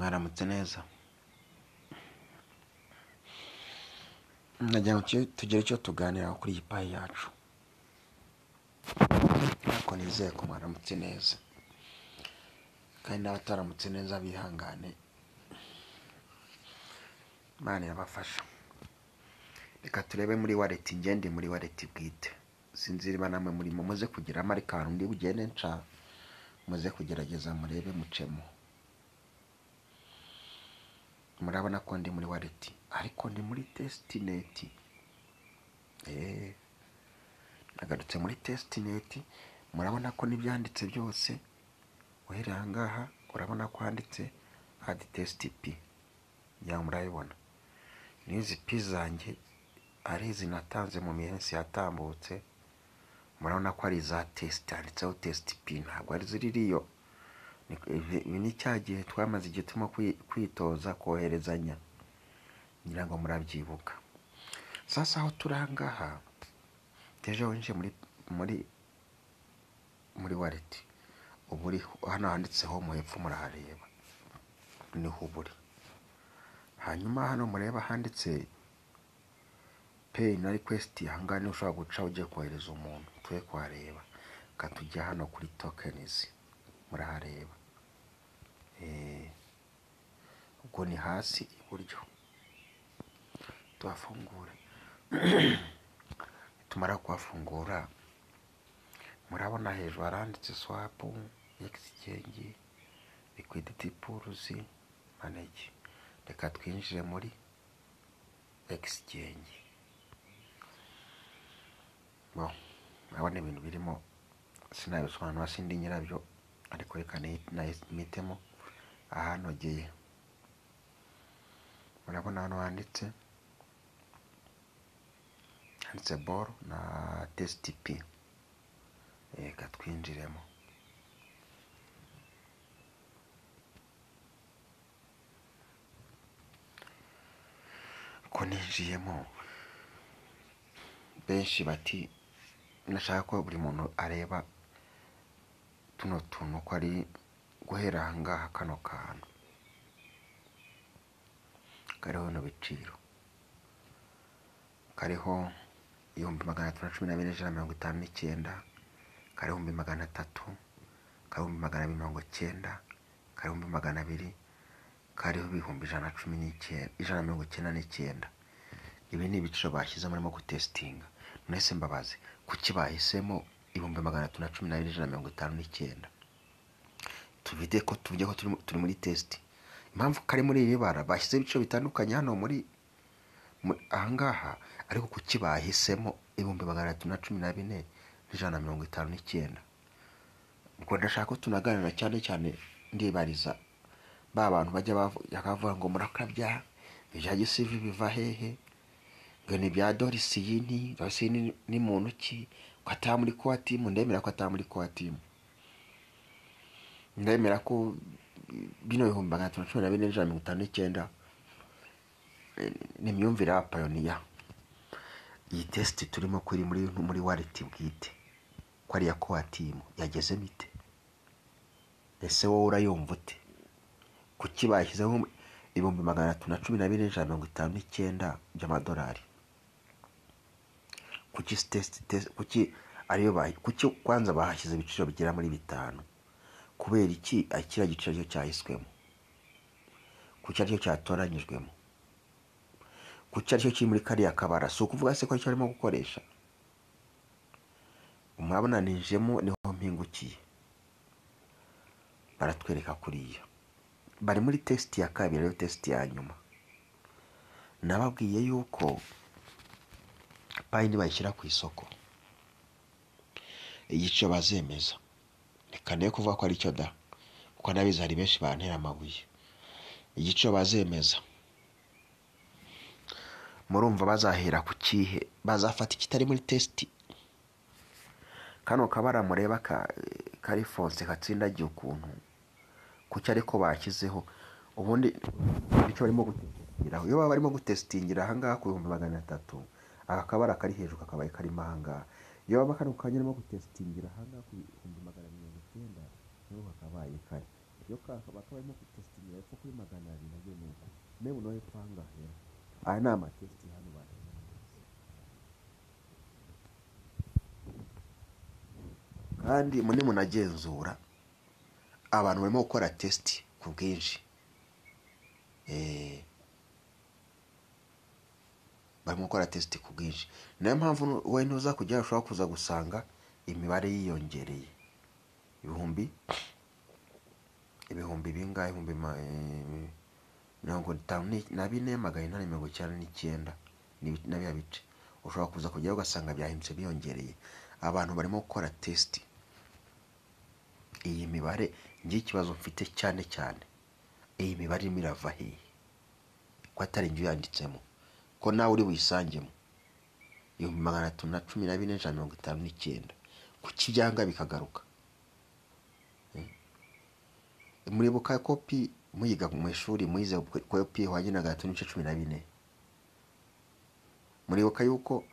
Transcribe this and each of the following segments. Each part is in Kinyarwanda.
Mwaramutse neza. Nagira ngo tugire icyo tuganiraho kuri iyi payi yacu. Ariko nizeye ko mwaramutse neza. Kandi n'abataramutse neza bihangane. Imana irabafasha. Reka turebe muri wallet, ngende muri wallet bwite. Sinzi niba namwe muri muze kugira amarika ahantu ndi bugende nca. Muze kugerageza murebe mucemo. Murabona ko ndi muri wallet, ariko ndi muri testnet. Nagarutse muri testnet. Murabona ko nibyanditse byose. Uhereye aha ngaha urabona ko handitse add test p. Ya murayibona. Nizi p zanjye ari izi natanze mu minsi yatambutse. Murabona ko ari za test, handitseho test p, ntabwo ari ziririyo. Ni cyagihe twamaze igihe turimo kwitoza koherezanya. Ngira ngo murabyibuka. Sasa aho turangaha teje winje muri wallet. Uburi hano handitseho mu hepfo murahareba. Niho uburi. Hanyuma hano mureba handitse pay na request, hanga ni ushobora guca uje kohereza umuntu. Twe kwareba katujya hano kuri tokens. Murahareba. Ubwo ni hasi iburyo. Tuwafungure. Tumara kuwafungura murabona hejuru haranditse swap, exchange, liquidity pools, manage. Reka twinjire muri exchange. Abone ibintu birimo sinabisobanura sindi nyirabyo, ariko reka nitemo ahanogeye. Murabona hano handitse ball na test p. Reka twinjiremo. Ko ninjiyemo benshi bati nashaka ko buri muntu areba tuno tuntu ko ari guhera aha ngaha kano kantu kariho no biciro, kariho 1312,159, kariho 300, kariho 290, kariho 200, kariho 199. Ibi ni ibiciro bashyize murimo gutestinga. Mwese mbabaze kuki bahisemo 312,159. Tuvide ko tujye ko turi muri test. Impamvu kari muri iri bara bashyize ibiciro bitandukanye hano muri ahangaha, ariko kuki bahisemo 312,159. Ubwo ndashaka ko tunaganira cyane ndibariza ba bantu bajya bakavuga ngo murakabya ibya gisivi biva hehe, ngo ni bya Dorisiyini. Dorisiyini ni muntu ki ko atari muri core team? Ndemera ko atari muri core team. Ndemera ko bino 312,159 ni myumvire ya pioneer. Iyi test turimo kuri muri wallet bwite ko ari ya core team yageze bite? Ese wowe urayumva ute? Kuki bashyizeho 312,159 by'amadolari? Kuki test kuki ariyo kuki kwanza bahashyize ibiciro bigera muri 5? Kubera iki akira giciro cyo cyahiswemo? Kuki aricyo cyatoranyijwemo? Kuki aricyo kiri muri kariya kabara? So kuvuga se ko aricyo arimo gukoresha? Umurabona ninjemo niho mpingukiye. Baratwereka kuriya bari muri test ya kabiri, yo test ya nyuma. Nababwiye yuko payini bayishyira ku isoko igiciro bazemeza. Reka nayo kuvuga ko ari cyo da, kuko nabizi hari benshi bantera amabuye. Igiciro bazemeza murumva bazahera ku kihe? Bazafata ikitari muri test. Kano kabara mureba kari fonse katsindagiye ukuntu, kuki ariko bashyizeho ubundi icyo barimo gutestingira. Iyo baba barimo gutestingira aha ngaha ku 300, aka kabara kari hejuru kakabaye karimo aha ngaha. Iyo baba kano kanya barimo gutestingira aha ngaha ku 190, niho kakabaye kari. yo bakaba barimo gutesitinga epfo kuri 200 nabyo nuko mewe no hepfo ahangaha rero aya ni amatesiti hano bareba kandi muni munagenzura abantu barimo gukora testi ku bwinshi barimo gukora testi ku bwinshi niyo mpamvu wowe ntuza kujya ushobora kuza gusanga imibare yiyongereye ibihumbi bingahe 54,899 na bya bice ushobora kuza kujya ugasanga byahindutse biyongereye abantu barimo gukora testi. Iyi mibare ngiye ikibazo mfite cyane iyi mibare irimo irava hehe ko atari njye yanditsemo ko nawe uri wisangemo 314,159 kuki byanga bikagaruka muribuka kopi muyiga mu ishuri muyize kopi ihwanye na 3:14 muribuka yuko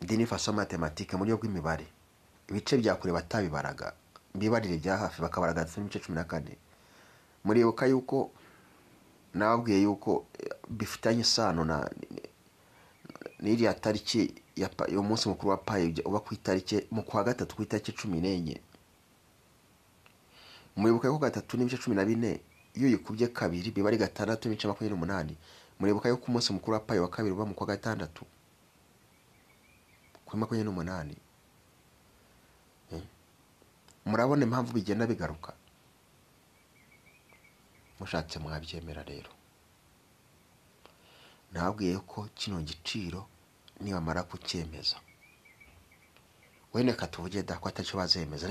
dini faso matematike muri yo bw'imibare ibice bya kure batabibaraga bibarire bya hafi bakabara 3:14 muribuka yuko nababwiye yuko bifitanye isano na n'iriya tariki yo munsi mukuru wa paye uba ku itariki mu kwa gatatu ku itariki 14 muribuka yuko 3:14 iyo yikubye kabiri biba ari 6:28 muribuka yuko umunsi mukuru wa paye wa kabiri uba mu kwa gatandatu kuri 28 murabona impamvu bigenda bigaruka mushatse mwabyemera rero nabwiye ko kino giciro nibamara kucyemeza wene katuvuge da ko atacyo bazemeza